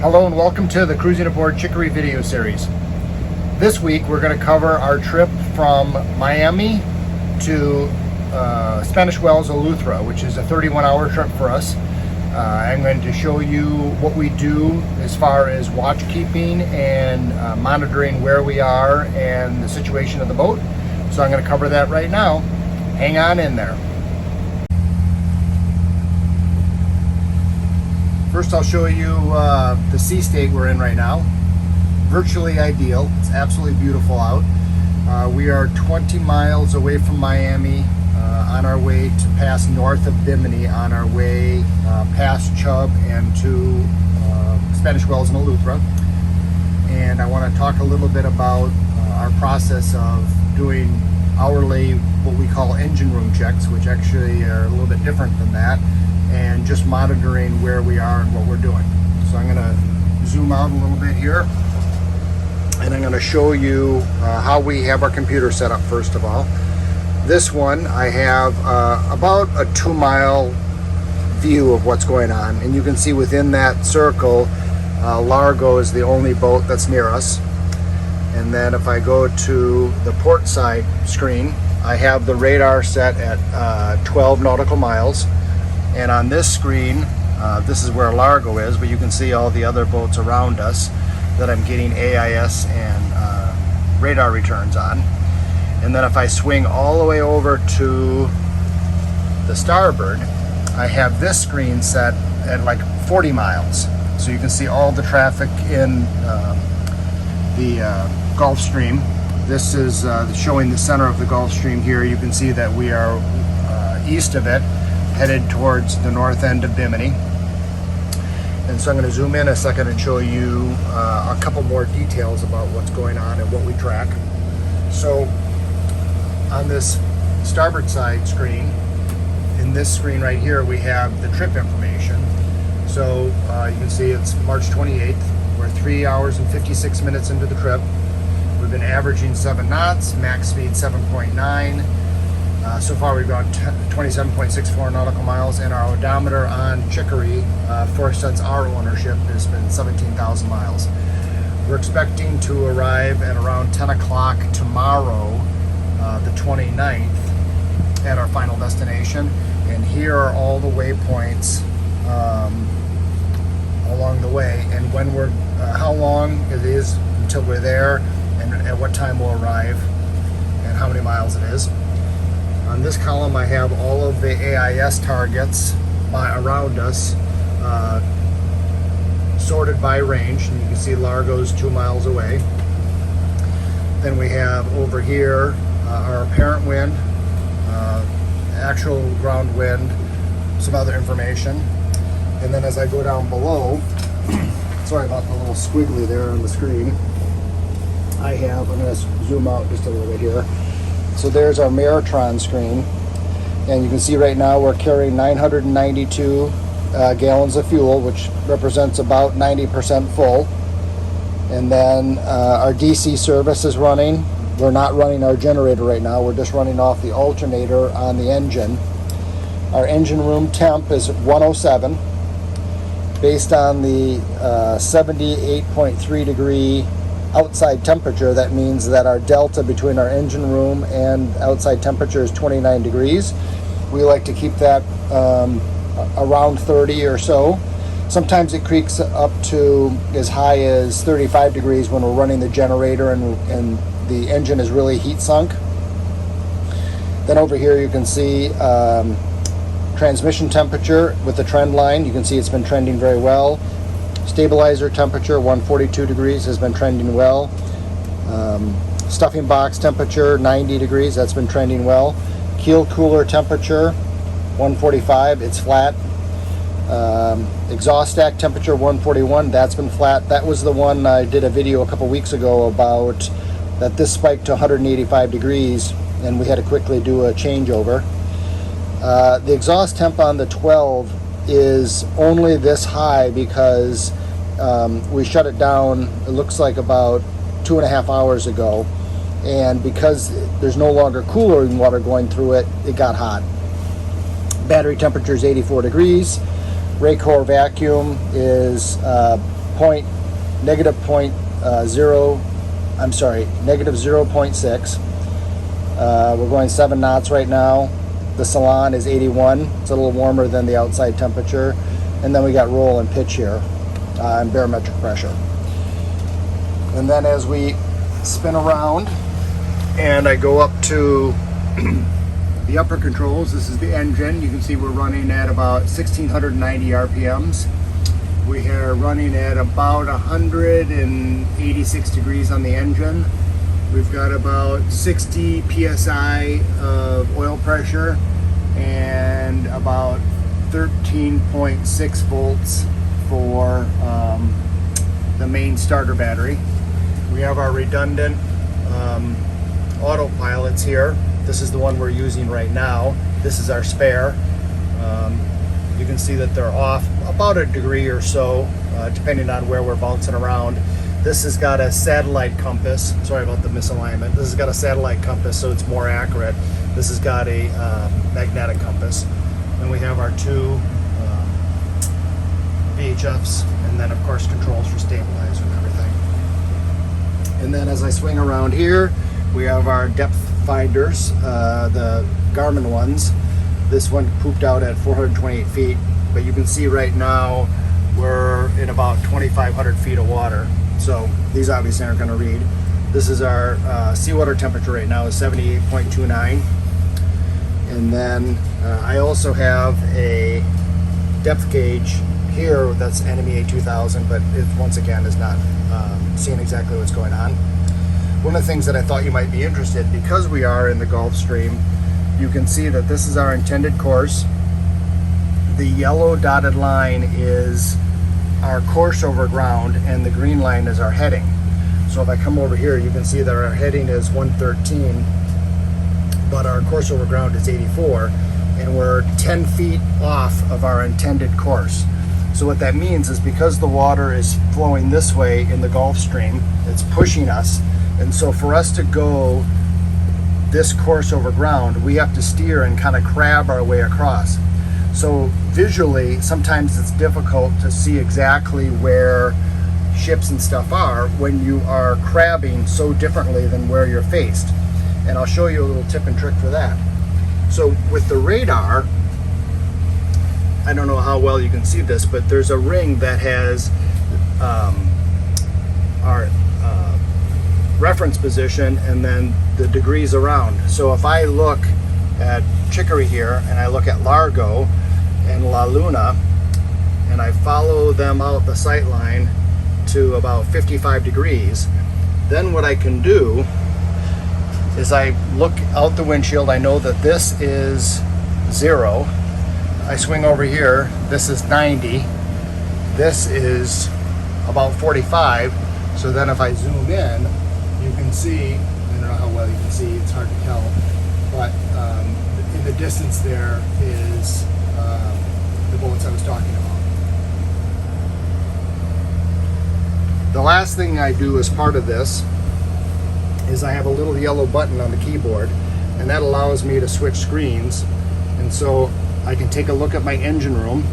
Hello and welcome to the Cruising Aboard Chicory video series. This week we're going to cover our trip from Miami to Spanish Wells, Eleuthera, which is a 31-hour trip for us. I'm going to show you what we do as far as watch keeping and monitoring where we are and the situation of the boat. So I'm going to cover that right now. Hang on in there. First I'll show you the sea state we're in right now. Virtually ideal. It's absolutely beautiful out. We are 20 miles away from Miami on our way to pass north of Bimini on our way past Chubb and to Spanish Wells and Eleuthera. And I want to talk a little bit about our process of doing hourly what we call engine room checks, which actually are a little bit different than that, and just monitoring where we are and what we're doing. So I'm going to zoom out a little bit here, and I'm going to show you how we have our computer set up. First of all, this one I have about a 2-mile view of what's going on, and you can see within that circle Largo is the only boat that's near us. And then if I go to the port side screen, I have the radar set at 12 nautical miles. And on this screen, this is where Largo is, but you can see all the other boats around us that I'm getting AIS and radar returns on. And then if I swing all the way over to the starboard, I have this screen set at like 40 miles. So you can see all the traffic in the Gulf Stream. This is showing the center of the Gulf Stream here. You can see that we are east of it, headed towards the north end of Bimini. And so I'm going to zoom in a second and show you a couple more details about what's going on and what we track. So on this starboard side screen, in this screen right here, we have the trip information. So you can see it's March 28th. We're 3 hours and 56 minutes into the trip. We've been averaging 7 knots, max speed 7.9. So far we've gone 27.64 nautical miles, and our odometer on Chicory since our ownership has been 17,000 miles. We're expecting to arrive at around 10 o'clock tomorrow, the 29th, at our final destination. And here are all the waypoints along the way, and when we're how long it is until we're there, and at what time we'll arrive, and how many miles it is. On this column I have all of the AIS targets around us, sorted by range, and you can see Largo's 2 miles away. Then we have over here our apparent wind, actual ground wind, some other information. And then as I go down below, sorry about the little squiggly there on the screen, I'm going to zoom out just a little bit here. So there's our Meritron Screen, and you can see right now we're carrying 992 gallons of fuel, which represents about 90% full. And then our DC service is running. We're not running our generator right now, we're just running off the alternator on the engine. Our engine room temp is 107. Based on the 78.3 degree outside temperature, that means that our delta between our engine room and outside temperature is 29 degrees. We like to keep that around 30 or so. Sometimes it creaks up to as high as 35 degrees when we're running the generator and the engine is really heat sunk. Then over here you can see transmission temperature with the trend line. You can see it's been trending very well. Stabilizer temperature 142 degrees has been trending well. Stuffing box temperature 90 degrees, that's been trending well. Keel cooler temperature 145, it's flat. Exhaust stack temperature 141, that's been flat. That was the one I did a video a couple weeks ago about that this spiked to 185 degrees and we had to quickly do a changeover. The exhaust temp on the 12 is only this high because we shut it down, it looks like about 2.5 hours ago, and because there's no longer cooling water going through it, it got hot. Battery temperature is 84 degrees. Raycor vacuum is negative 0.6. We're going 7 knots right now. The salon is 81. It's a little warmer than the outside temperature. And then we got roll and pitch here and barometric pressure. And then as we spin around and I go up to the upper controls, this is the engine. You can see we're running at about 1690 RPMs. We are running at about 186 degrees on the engine. We've got about 60 psi of oil pressure and about 13.6 volts for the main starter battery. We have our redundant autopilots here. This is the one we're using right now. This is our spare. You can see that they're off about a degree or so, depending on where we're bouncing around. This has got a satellite compass. Sorry about the misalignment. This has got a satellite compass, so it's more accurate. This has got a magnetic compass. Then we have our two VHFs, and then of course controls for stabilizer and everything. And then as I swing around here, we have our depth finders, the Garmin ones. This one pooped out at 428 feet, but you can see right now we're in about 2,500 feet of water. So these obviously aren't going to read. This is our seawater temperature right now is 78.29. And then I also have a depth gauge here that's NMEA 2000, but it once again is not seeing exactly what's going on. One of the things that I thought you might be interested, because we are in the Gulf Stream, you can see that this is our intended course. The yellow dotted line is our course over ground, and the green line is our heading. So if I come over here, you can see that our heading is 113, but our course over ground is 84, and we're 10 feet off of our intended course. So what that means is because the water is flowing this way in the Gulf Stream, it's pushing us, and so for us to go this course over ground, we have to steer and kind of crab our way across. So visually, sometimes it's difficult to see exactly where ships and stuff are when you are crabbing so differently than where you're faced. And I'll show you a little tip and trick for that. So with the radar, I don't know how well you can see this, but there's a ring that has our reference position and then the degrees around. So if I look at Chicory here and I look at Largo and La Luna and I follow them out the sight line to about 55 degrees, then what I can do is I look out the windshield. I know that this is 0. I swing over here, this is 90, this is about 45. So then if I zoom in, you can see, I don't know how well you can see, it's hard to tell, but in the distance there is the boats I was talking about. The last thing I do as part of this is I have a little yellow button on the keyboard, and that allows me to switch screens. And so I can take a look at my engine room,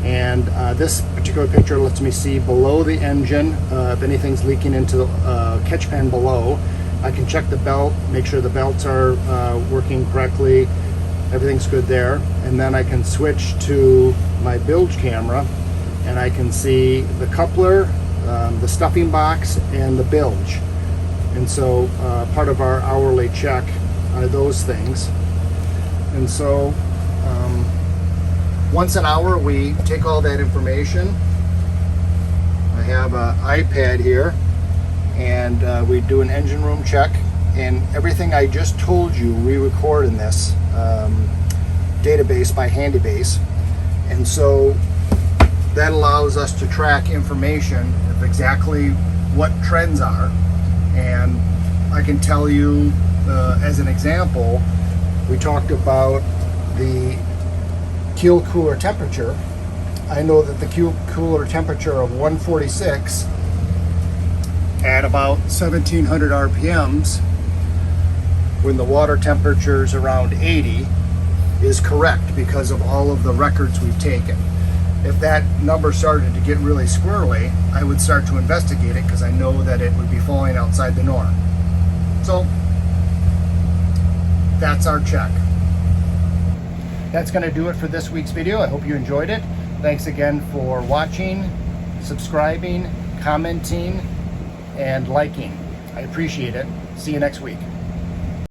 and this particular picture lets me see below the engine if anything's leaking into the catch pan below. I can check the belt, make sure the belts are working correctly, everything's good there, and then I can switch to my bilge camera and I can see the coupler, the stuffing box, and the bilge. And so part of our hourly check are those things. And so once an hour we take all that information. I have an iPad here, and we do an engine room check, and everything I just told you we record in this database by HandyBase. And so that allows us to track information of exactly what trends are. And I can tell you, as an example, we talked about the keel cooler temperature. I know that the keel cooler temperature of 146 at about 1700 RPMs, when the water temperature is around 80, is correct because of all of the records we've taken. if that number started to get really squirrely, I would start to investigate it because I know that it would be falling outside the norm. So that's our check. That's going to do it for this week's video. I hope you enjoyed it. Thanks again for watching, subscribing, commenting, and liking. I appreciate it. See you next week.